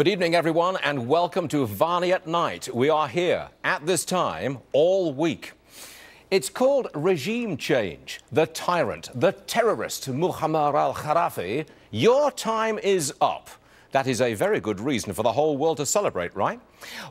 Good evening, everyone, and welcome to Varney at Night. We are here at this time all week. It's called regime change. The tyrant, the terrorist Muammar al-Qaddafi, your time is up. That is a very good reason for the whole world to celebrate, right?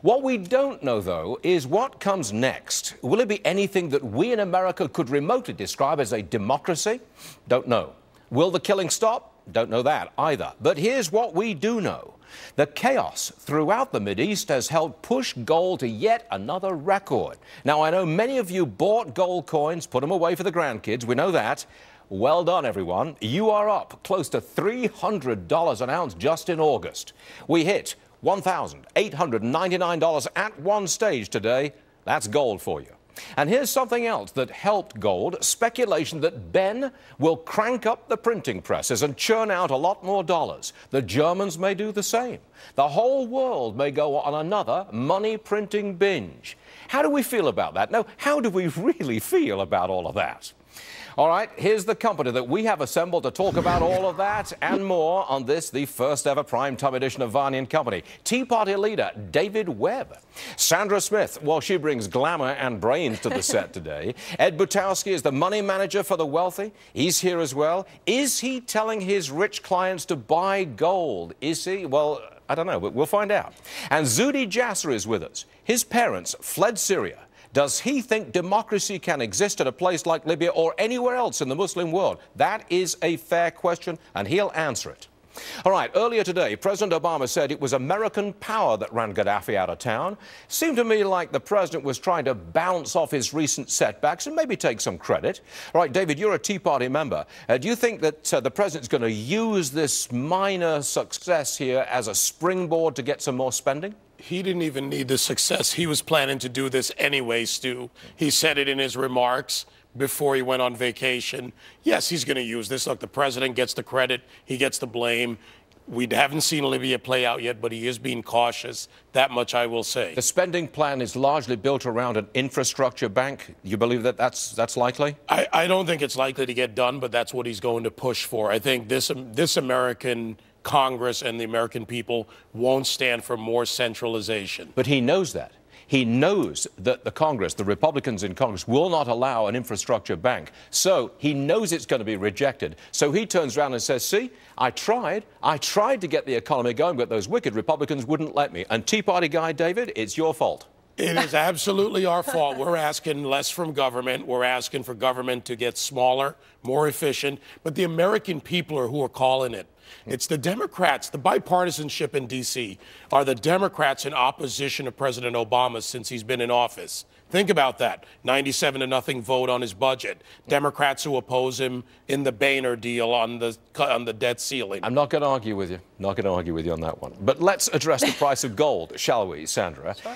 What we don't know, though, is what comes next. Will it be anything that we in America could remotely describe as a democracy? Don't know. Will the killing stop? Don't know that either. But here's what we do know. The chaos throughout the Mideast has helped push gold to yet another record. Now, I know many of you bought gold coins, put them away for the grandkids. We know that. Well done, everyone. You are up close to $300 an ounce just in August. We hit $1,899 at one stage today. That's gold for you. And here's something else that helped gold, speculation that Ben will crank up the printing presses and churn out a lot more dollars. The Germans may do the same. The whole world may go on another money printing binge. How do we feel about that? No, how do we really feel about all of that? All right, here's the company that we have assembled to talk about all of that and more on this, the first ever primetime edition of Varney & Company. Tea Party leader David Webb. Sandra Smith, well, she brings glamour and brains to the set today. Ed Butowski is the money manager for the wealthy. He's here as well. Is he telling his rich clients to buy gold? Is he? Well, I don't know, but we'll find out. And Zuhdi Jasser is with us. His parents fled Syria. Does he think democracy can exist at a place like Libya or anywhere else in the Muslim world? That is a fair question, and he'll answer it. All right, earlier today, President Obama said it was American power that ran Qaddafi out of town. Seemed to me like the president was trying to bounce off his recent setbacks and maybe take some credit. All right, David, you're a Tea Party member. Do you think that the president's going to use this minor success here as a springboard to get some more spending? He didn't even need the success. He was planning to do this anyway, Stu. He said it in his remarks before he went on vacation. Yes, he's going to use this. Look, the president gets the credit. He gets the blame. We haven't seen Libya play out yet, but he is being cautious. That much I will say. The spending plan is largely built around an infrastructure bank. You believe that that's likely? I don't think it's likely to get done, but that's what he's going to push for. I think this American Congress and the American people won't stand for more centralization. But he knows that. He knows that the Congress, the Republicans in Congress, will not allow an infrastructure bank. So he knows it's going to be rejected. So he turns around and says, see, I tried to get the economy going, but those wicked Republicans wouldn't let me. And Tea Party guy, David, it's your fault. It is absolutely our fault. We're asking less from government. We're asking for government to get smaller, more efficient. But the American people are who are calling it. It's the Democrats. The bipartisanship in D.C. are the Democrats in opposition to President Obama since he's been in office. Think about that. 97-0 vote on his budget. Democrats who oppose him in the Boehner deal on the debt ceiling. I'm not going to argue with you. Not going to argue with you on that one. But let's address the price of gold, shall we, Sandra? Sure.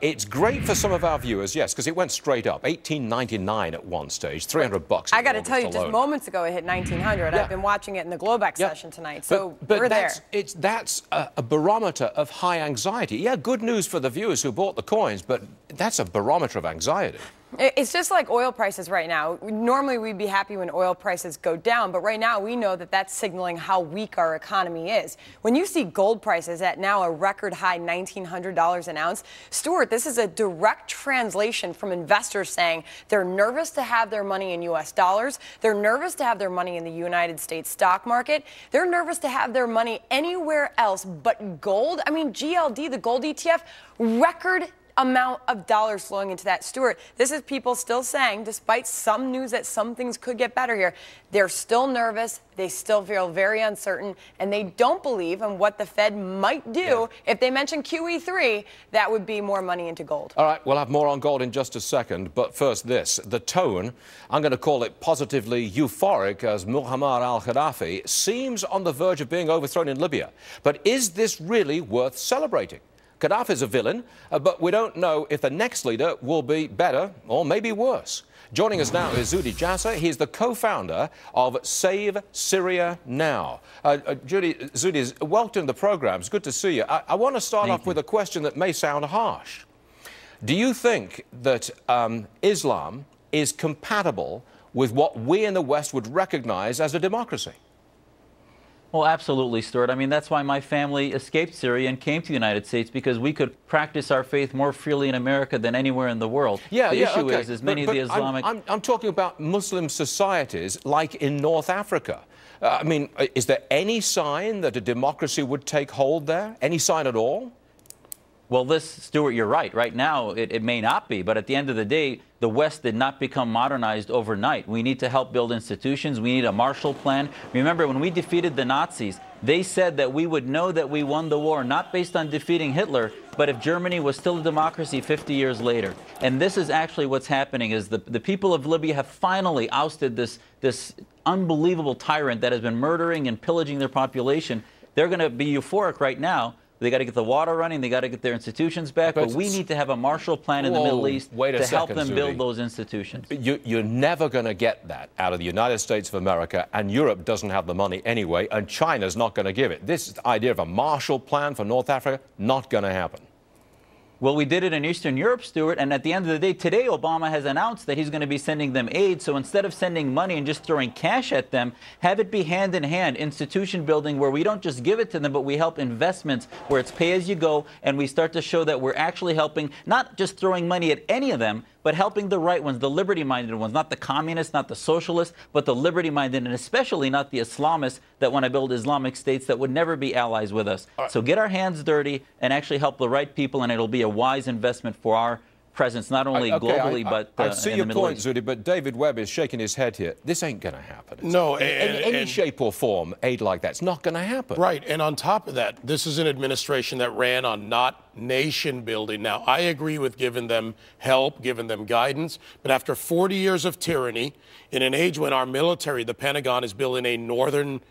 It's great for some of our viewers, yes, because it went straight up. $18.99 at one stage, $300. I got to tell you, just moments ago it hit $1,900. Yeah. I've been watching it in the Globex session tonight, so but we're there. That's a barometer of high anxiety. Yeah, good news for the viewers who bought the coins, but that's a barometer of anxiety. It's just like oil prices right now. Normally we'd be happy when oil prices go down, but right now we know that that's signaling how weak our economy is. When you see gold prices at now a record high $1,900 an ounce, Stuart, this is a direct translation from investors saying they're nervous to have their money in U.S. dollars. They're nervous to have their money in the United States stock market. They're nervous to have their money anywhere else but gold. I mean, GLD, the gold ETF, record amount of dollars flowing into that. Stuart, this is people still saying, despite some news that some things could get better here, they're still nervous, they still feel very uncertain, and they don't believe in what the Fed might do. If they mention QE3, that would be more money into gold. All right, we'll have more on gold in just a second, but first this. The tone, I'm going to call it positively euphoric, as Muammar al-Qaddafi seems on the verge of being overthrown in Libya. But is this really worth celebrating? Qaddafi's a villain, but we don't know if the next leader will be better or maybe worse. Joining us now is Zuhdi Jasser. He's the co-founder of Save Syria Now. Zuhdi, welcome to the program. It's good to see you. I want to start off with a question that may sound harsh. Do you think that Islam is compatible with what we in the West would recognize as a democracy? Well, absolutely, Stuart. I mean, that's why my family escaped Syria and came to the United States, because we could practice our faith more freely in America than anywhere in the world. Yeah, the issue okay. is many of the Islamic... I'm talking about Muslim societies like in North Africa. I mean, is there any sign that a democracy would take hold there? Any sign at all? Well, Stuart, you're right. Right now, it may not be, but at the end of the day, the West did not become modernized overnight. We need to help build institutions. We need a Marshall Plan. Remember, when we defeated the Nazis, they said that we would know that we won the war, not based on defeating Hitler, but if Germany was still a democracy 50 years later. And this is actually what's happening, is the people of Libya have finally ousted this unbelievable tyrant that has been murdering and pillaging their population. They're going to be euphoric right now. They got to get the water running. They got to get their institutions back. But we need to have a Marshall Plan in the Middle East to help them build those institutions. You're never going to get that out of the United States of America, and Europe doesn't have the money anyway, and China's not going to give it. This idea of a Marshall Plan for North Africa, not going to happen. Well, we did it in Eastern Europe, Stuart, and at the end of the day, today Obama has announced that he's going to be sending them aid. So instead of sending money and just throwing cash at them, have it be hand-in-hand institution building where we don't just give it to them, but we help investments where it's pay-as-you-go, and we start to show that we're actually helping, not just throwing money at any of them, but helping the right ones, the liberty-minded ones, not the communists, not the socialists, but the liberty-minded, and especially not the Islamists that want to build Islamic states that would never be allies with us. So get our hands dirty and actually help the right people, and it'll be a wise investment for our presence, not only globally, but I see in your the Middle point, East. Zuhdi, but David Webb is shaking his head here. This ain't going to happen. No. Any shape or form, aid like that's not going to happen. Right. And on top of that, this is an administration that ran on not nation building. Now, I agree with giving them help, giving them guidance. But after 40 years of tyranny, in an age when our military, the Pentagon, is building a NORCOM,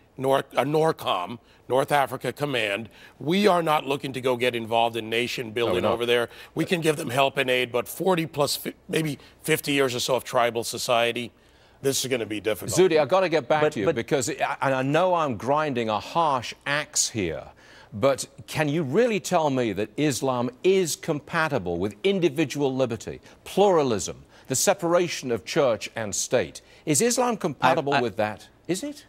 North Africa Command, we are not looking to go get involved in nation building over there. We can give them help and aid, but 40 plus, maybe 50 years or so of tribal society, this is going to be difficult. Zuhdi, I've got to get back to you because I know I'm grinding a harsh axe here, but can you really tell me that Islam is compatible with individual liberty, pluralism, the separation of church and state? Is Islam compatible with that? Is it?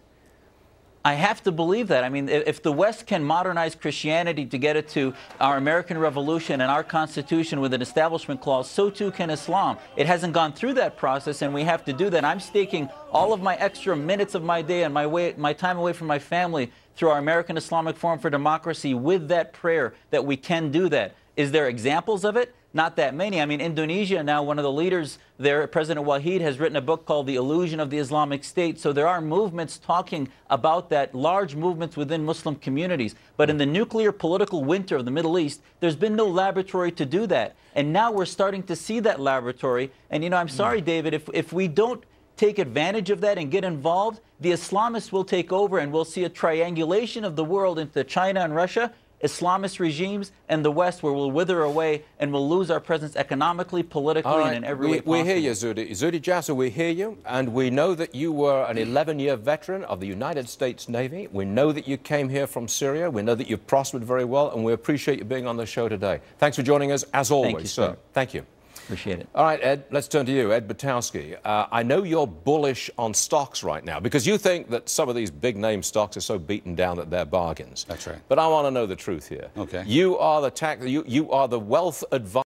I have to believe that. I mean, if the West can modernize Christianity to get it to our American Revolution and our Constitution with an establishment clause, so too can Islam. It hasn't gone through that process, and we have to do that. I'm staking all of my extra minutes of my day and my time away from my family through our American Islamic Forum for Democracy with that prayer that we can do that. Is there examples of it? Not that many. I mean, Indonesia now, one of the leaders there, President Wahid, has written a book called The Illusion of the Islamic State. So there are movements talking about that, large movements within Muslim communities. But in the nuclear political winter of the Middle East, there's been no laboratory to do that. And now we're starting to see that laboratory. And, you know, I'm sorry, David, if we don't take advantage of that and get involved, the Islamists will take over, and we'll see a triangulation of the world into China and Russia, Islamist regimes, and the West, where we'll wither away and we'll lose our presence economically, politically, and in every way possible. We hear you, Zuhdi. Zuhdi Jasser, we hear you, and we know that you were an 11-year veteran of the United States Navy. We know that you came here from Syria. We know that you've prospered very well, and we appreciate you being on the show today. Thanks for joining us, as always. Thank you, sir. Thank you. Appreciate it. All right, Ed, let's turn to you, Ed Butowski. I know you're bullish on stocks right now because you think that some of these big-name stocks are so beaten down that they're bargains. That's right. But I want to know the truth here. Okay. You are the wealth advisor.